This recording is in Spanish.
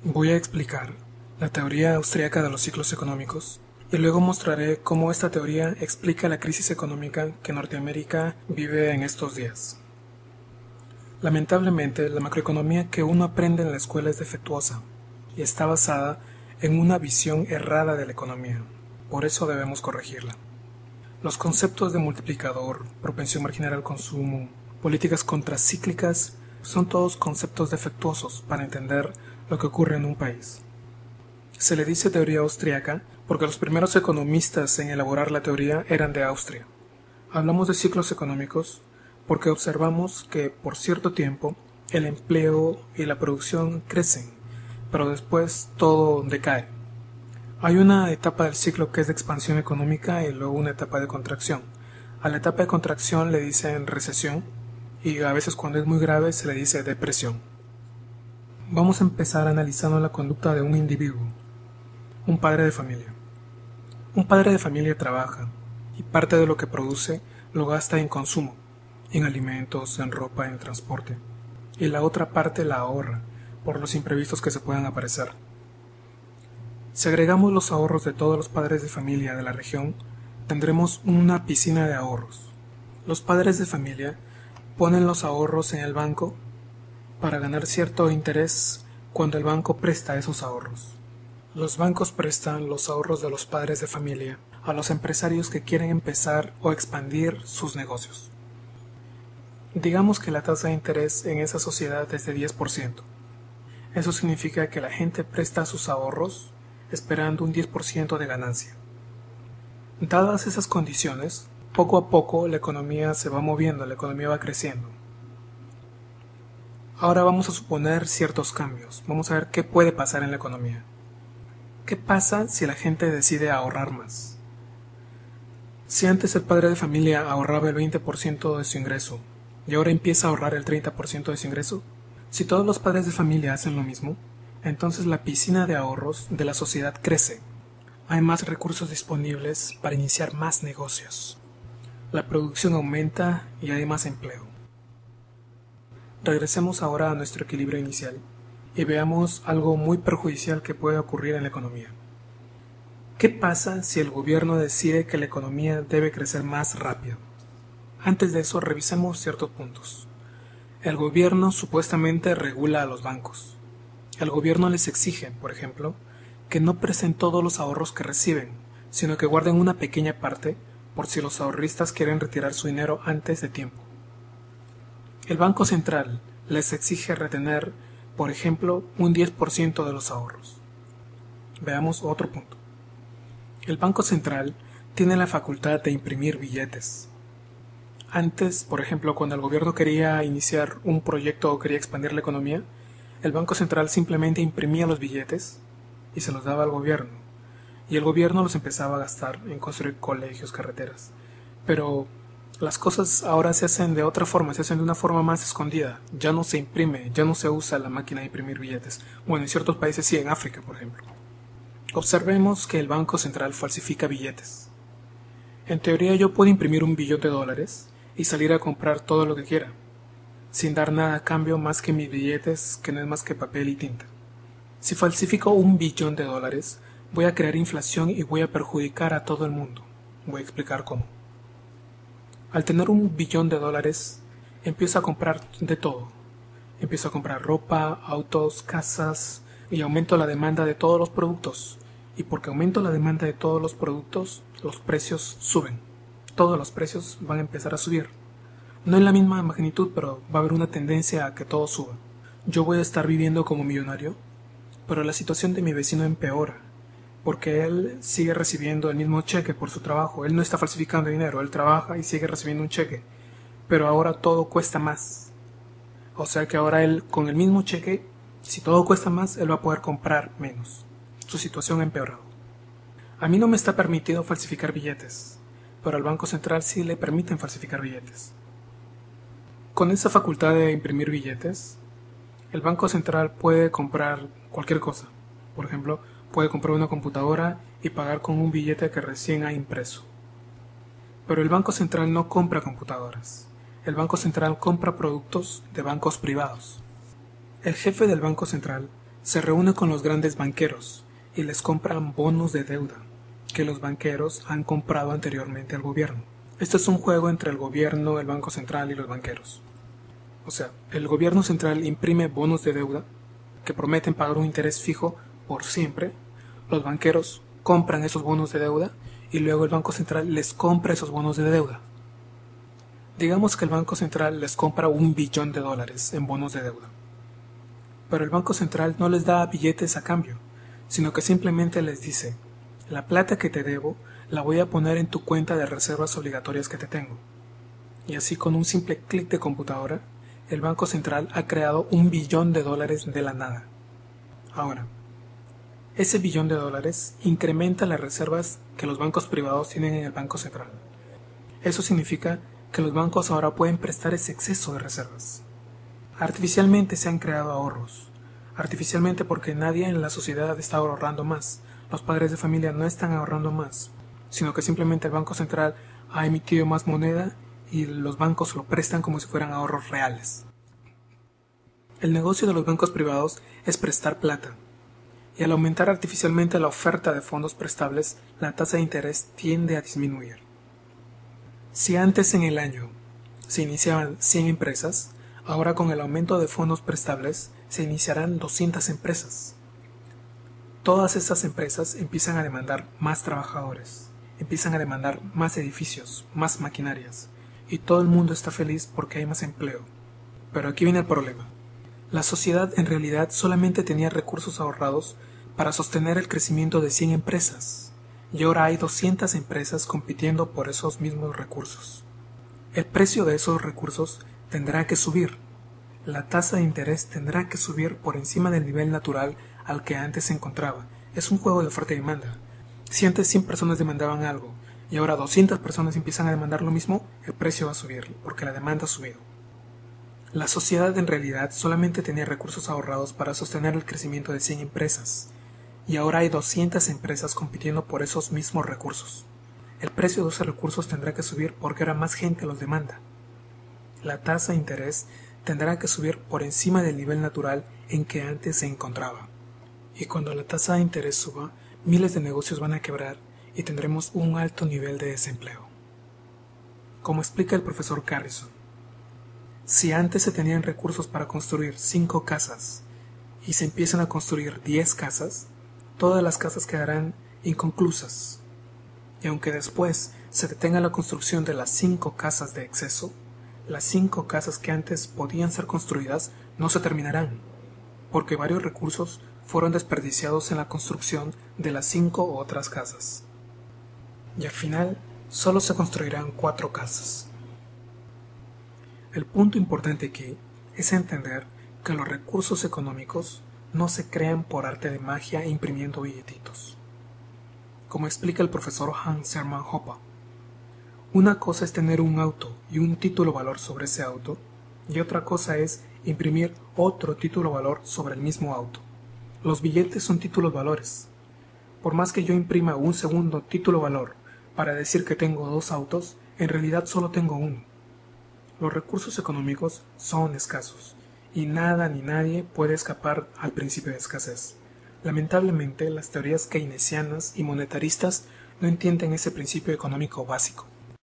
Voy a explicar la teoría austríaca de los ciclos económicos y luego mostraré cómo esta teoría explica la crisis económica que Norteamérica vive en estos días. Lamentablemente, la macroeconomía que uno aprende en la escuela es defectuosa y está basada en una visión errada de la economía. Por eso debemos corregirla. Los conceptos de multiplicador, propensión marginal al consumo, políticas contracíclicas son todos conceptos defectuosos para entender lo que ocurre en un país. Se le dice teoría austríaca porque los primeros economistas en elaborar la teoría eran de Austria. Hablamos de ciclos económicos porque observamos que por cierto tiempo el empleo y la producción crecen, pero después todo decae. Hay una etapa del ciclo que es de expansión económica y luego una etapa de contracción. A la etapa de contracción le dicen recesión y a veces cuando es muy grave se le dice depresión. Vamos a empezar analizando la conducta de un individuo, un padre de familia. Un padre de familia trabaja y parte de lo que produce lo gasta en consumo, en alimentos, en ropa, en transporte, y la otra parte la ahorra por los imprevistos que se puedan aparecer. Si agregamos los ahorros de todos los padres de familia de la región, tendremos una piscina de ahorros. Los padres de familia ponen los ahorros en el banco para ganar cierto interés cuando el banco presta esos ahorros. Los bancos prestan los ahorros de los padres de familia a los empresarios que quieren empezar o expandir sus negocios. Digamos que la tasa de interés en esa sociedad es de 10%. Eso significa que la gente presta sus ahorros esperando un 10% de ganancia. Dadas esas condiciones, poco a poco la economía se va moviendo, la economía va creciendo. Ahora vamos a suponer ciertos cambios, vamos a ver qué puede pasar en la economía. ¿Qué pasa si la gente decide ahorrar más? Si antes el padre de familia ahorraba el 20% de su ingreso y ahora empieza a ahorrar el 30% de su ingreso, si todos los padres de familia hacen lo mismo, entonces la piscina de ahorros de la sociedad crece. Hay más recursos disponibles para iniciar más negocios. La producción aumenta y hay más empleo. Regresemos ahora a nuestro equilibrio inicial y veamos algo muy perjudicial que puede ocurrir en la economía. ¿Qué pasa si el gobierno decide que la economía debe crecer más rápido? Antes de eso, revisemos ciertos puntos. El gobierno supuestamente regula a los bancos. El gobierno les exige, por ejemplo, que no presten todos los ahorros que reciben, sino que guarden una pequeña parte por si los ahorristas quieren retirar su dinero antes de tiempo. El Banco Central les exige retener, por ejemplo, un 10% de los ahorros. Veamos otro punto. El Banco Central tiene la facultad de imprimir billetes. Antes, por ejemplo, cuando el gobierno quería iniciar un proyecto o quería expandir la economía, el Banco Central simplemente imprimía los billetes y se los daba al gobierno, y el gobierno los empezaba a gastar en construir colegios, carreteras. Pero las cosas ahora se hacen de otra forma, se hacen de una forma más escondida. Ya no se imprime, ya no se usa la máquina de imprimir billetes. Bueno, en ciertos países sí, en África, por ejemplo. Observemos que el Banco Central falsifica billetes. En teoría yo puedo imprimir $1.000.000.000 y salir a comprar todo lo que quiera, sin dar nada a cambio más que mis billetes, que no es más que papel y tinta. Si falsifico $1.000.000.000, voy a crear inflación y voy a perjudicar a todo el mundo. Voy a explicar cómo. Al tener $1.000.000.000, empiezo a comprar de todo. Empiezo a comprar ropa, autos, casas, y aumento la demanda de todos los productos. Y porque aumento la demanda de todos los productos, los precios suben. Todos los precios van a empezar a subir. No en la misma magnitud, pero va a haber una tendencia a que todo suba. Yo voy a estar viviendo como millonario, pero la situación de mi vecino empeora, porque él sigue recibiendo el mismo cheque por su trabajo. Él no está falsificando dinero, él trabaja y sigue recibiendo un cheque, pero ahora todo cuesta más. O sea que ahora él, con el mismo cheque, si todo cuesta más, él va a poder comprar menos. Su situación ha empeorado. A mí no me está permitido falsificar billetes, pero al Banco Central sí le permiten falsificar billetes. Con esa facultad de imprimir billetes, el Banco Central puede comprar cualquier cosa. Por ejemplo, puede comprar una computadora y pagar con un billete que recién ha impreso. Pero el Banco Central no compra computadoras. El Banco Central compra productos de bancos privados. El jefe del Banco Central Se reúne con los grandes banqueros y les compran bonos de deuda que los banqueros han comprado anteriormente al gobierno. Este es un juego entre el gobierno, el Banco Central y los banqueros. O sea, el gobierno central imprime bonos de deuda que prometen pagar un interés fijo por siempre. Los banqueros compran esos bonos de deuda y luego el Banco Central les compra esos bonos de deuda. Digamos que el Banco Central les compra $1 billón en bonos de deuda. Pero el Banco Central no les da billetes a cambio, sino que simplemente les dice: la plata que te debo la voy a poner en tu cuenta de reservas obligatorias que te tengo. Y así, con un simple clic de computadora, el Banco Central ha creado $1 billón de la nada. Ahora, ese $1 billón incrementa las reservas que los bancos privados tienen en el Banco Central. Eso significa que los bancos ahora pueden prestar ese exceso de reservas. Artificialmente se han creado ahorros. Artificialmente, porque nadie en la sociedad está ahorrando más. Los padres de familia no están ahorrando más, sino que simplemente el Banco Central ha emitido más moneda y los bancos lo prestan como si fueran ahorros reales. El negocio de los bancos privados es prestar plata, y al aumentar artificialmente la oferta de fondos prestables, la tasa de interés tiende a disminuir. Si antes en el año se iniciaban 100 empresas, ahora con el aumento de fondos prestables se iniciarán 200 empresas. Todas estas empresas empiezan a demandar más trabajadores, empiezan a demandar más edificios, más maquinarias, y todo el mundo está feliz porque hay más empleo. Pero aquí viene el problema. La sociedad en realidad solamente tenía recursos ahorrados para sostener el crecimiento de 100 empresas, y ahora hay 200 empresas compitiendo por esos mismos recursos. El precio de esos recursos tendrá que subir. La tasa de interés tendrá que subir por encima del nivel natural al que antes se encontraba. Es un juego de oferta y demanda. Si antes 100 personas demandaban algo y ahora 200 personas empiezan a demandar lo mismo, el precio va a subir porque la demanda ha subido. La sociedad en realidad solamente tenía recursos ahorrados para sostener el crecimiento de 100 empresas, y ahora hay 200 empresas compitiendo por esos mismos recursos. El precio de esos recursos tendrá que subir porque ahora más gente los demanda. La tasa de interés tendrá que subir por encima del nivel natural en que antes se encontraba. Y cuando la tasa de interés suba, miles de negocios van a quebrar y tendremos un alto nivel de desempleo. Como explica el profesor Carrison, si antes se tenían recursos para construir 5 casas y se empiezan a construir 10 casas, todas las casas quedarán inconclusas. Y aunque después se detenga la construcción de las 5 casas de exceso, las 5 casas que antes podían ser construidas no se terminarán, porque varios recursos fueron desperdiciados en la construcción de las 5 otras casas. Y al final, solo se construirán 4 casas. El punto importante aquí es entender que los recursos económicos no se crean por arte de magia imprimiendo billetitos. Como explica el profesor Hans Hermann Hoppe, una cosa es tener un auto y un título valor sobre ese auto, y otra cosa es imprimir otro título valor sobre el mismo auto. Los billetes son títulos valores. Por más que yo imprima un segundo título valor para decir que tengo 2 autos, en realidad solo tengo uno. Los recursos económicos son escasos, y nada ni nadie puede escapar al principio de escasez. Lamentablemente, las teorías keynesianas y monetaristas no entienden ese principio económico básico.